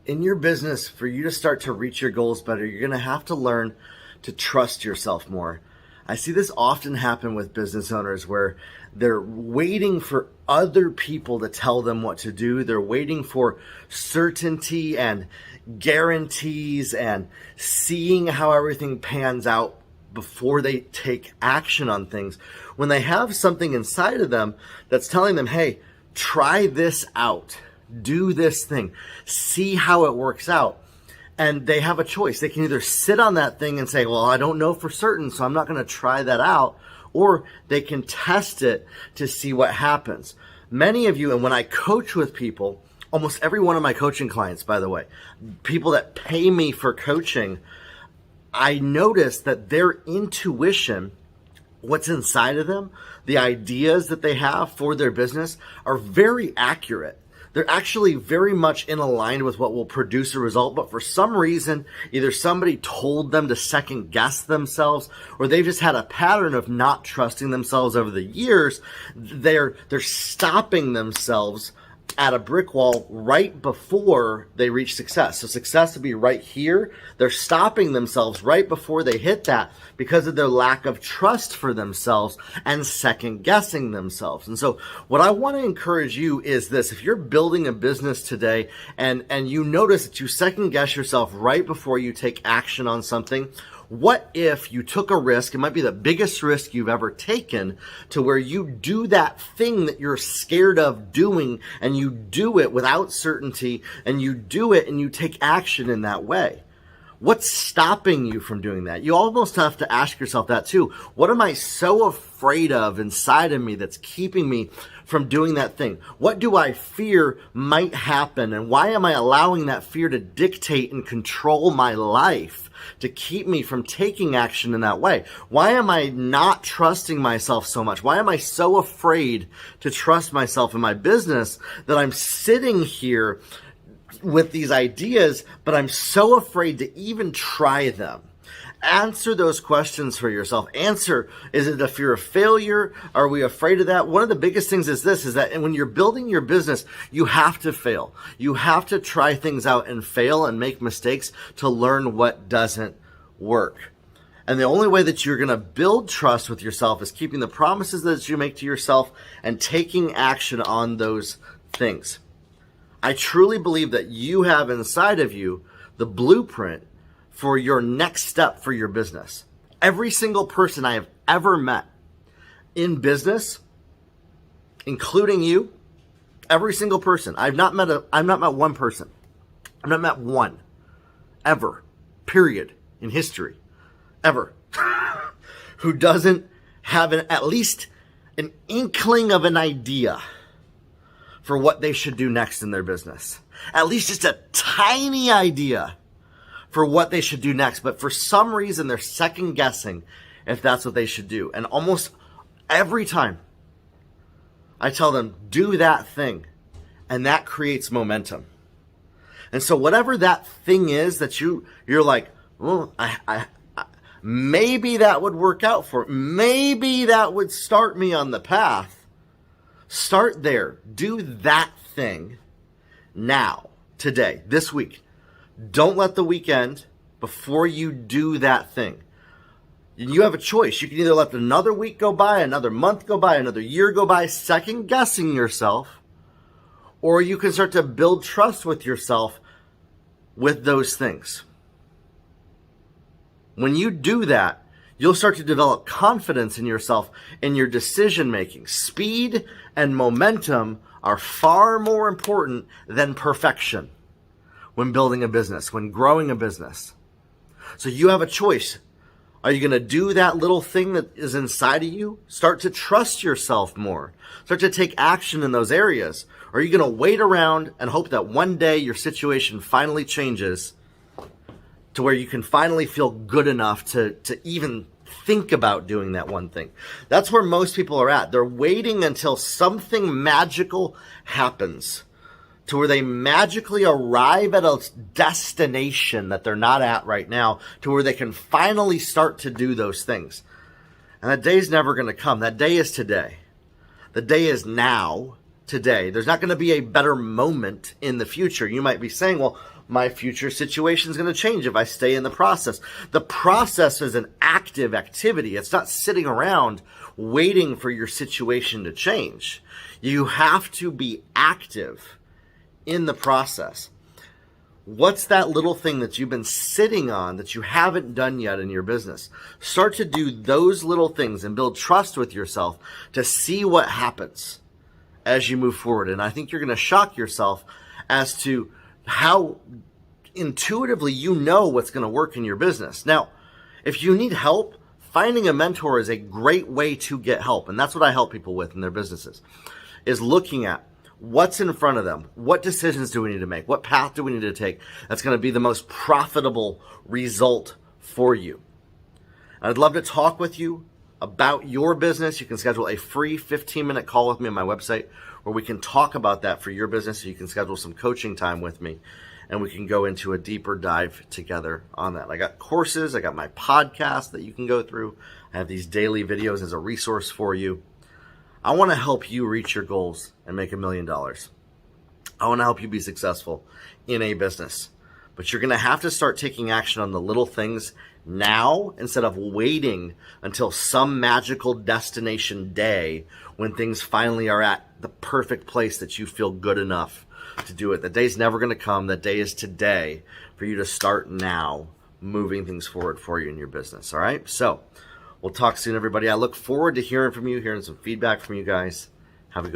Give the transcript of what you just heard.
In your business, for you to start to reach your goals better, you're going to have to learn to trust yourself more. I see this often happen with business owners where they're waiting for other people to tell them what to do. They're waiting for certainty and guarantees and seeing how everything pans out before they take action on things. When they have something inside of them that's telling them, hey, try this out, do this thing, see how it works out. And they have a choice. They can either sit on that thing and say, well, I don't know for certain, so I'm not going to try that out. Or they can test it to see what happens. Many of you, and when I coach with people, almost every one of my coaching clients, by the way, people that pay me for coaching, I notice that their intuition, what's inside of them, the ideas that they have for their business are very accurate. They're actually very much in line with what will produce a result, but for some reason, either somebody told them to second guess themselves, or they've just had a pattern of not trusting themselves over the years. They're stopping themselves at a brick wall right before they reach success. So success would be right here. They're stopping themselves right before they hit that because of their lack of trust for themselves and second guessing themselves. And so what I want to encourage you is this: if you're building a business today and you notice that you second guess yourself right before you take action on something, what if you took a risk? It might be the biggest risk you've ever taken, to where you do that thing that you're scared of doing, and you do it without certainty, and you do it and you take action in that way. What's stopping you from doing that? You almost have to ask yourself that too. What am I so afraid of inside of me that's keeping me from doing that thing? What do I fear might happen? And why am I allowing that fear to dictate and control my life, to keep me from taking action in that way? Why am I not trusting myself so much? Why am I so afraid to trust myself in my business that I'm sitting here with these ideas, but I'm so afraid to even try them? Answer those questions for yourself. Answer, is it a fear of failure? Are we afraid of that? One of the biggest things is this, is that when you're building your business, you have to fail. You have to try things out and fail and make mistakes to learn what doesn't work. And the only way that you're going to build trust with yourself is keeping the promises that you make to yourself and taking action on those things. I truly believe that you have inside of you the blueprint for your next step for your business. Every single person I have ever met in business, including you, every single person. I've not met one person. I've not met one ever, period, in history, ever, who doesn't have at least an inkling of an idea for what they should do next in their business. At least just a tiny idea for what they should do next. But for some reason, they're second guessing if that's what they should do. And almost every time I tell them, do that thing, and that creates momentum. And so whatever that thing is that you're like, well, I maybe that would work out for, maybe that would start me on the path. Start there. Do that thing now, today, this week. Don't let the weekend before you do that thing. You have a choice. You can either let another week go by, another month go by, another year go by, second guessing yourself, or you can start to build trust with yourself with those things. When you do that, you'll start to develop confidence in yourself in your decision making. Speed and momentum are far more important than perfection when building a business, when growing a business. So you have a choice. Are you going to do that little thing that is inside of you? Start to trust yourself more. Start to take action in those areas. Or are you going to wait around and hope that one day your situation finally changes to where you can finally feel good enough to even think about doing that one thing? That's where most people are at. They're waiting until something magical happens, to where they magically arrive at a destination that they're not at right now, to where they can finally start to do those things. And that day's never going to come. That day is today. The day is now, today. There's not going to be a better moment in the future. You might be saying, well, my future situation is going to change if I stay in the process. The process is an active activity. It's not sitting around waiting for your situation to change. You have to be active in the process. What's that little thing that you've been sitting on that you haven't done yet in your business? Start to do those little things and build trust with yourself to see what happens as you move forward. And I think you're going to shock yourself as to how intuitively you know what's going to work in your business. Now, if you need help, finding a mentor is a great way to get help. And that's what I help people with in their businesses, is looking at what's in front of them. What decisions do we need to make? What path do we need to take that's going to be the most profitable result for you? I'd love to talk with you about your business. You can schedule a free 15-minute call with me on my website where we can talk about that for your business. So you can schedule some coaching time with me and we can go into a deeper dive together on that. I got courses. I got my podcast that you can go through. I have these daily videos as a resource for you. I want to help you reach your goals and make $1 million. I want to help you be successful in a business. But you're going to have to start taking action on the little things now instead of waiting until some magical destination day when things finally are at the perfect place that you feel good enough to do it. The day's never going to come. The day is today for you to start now moving things forward for you in your business. All right? So we'll talk soon, everybody. I look forward to hearing from you, hearing some feedback from you guys. Have a good one.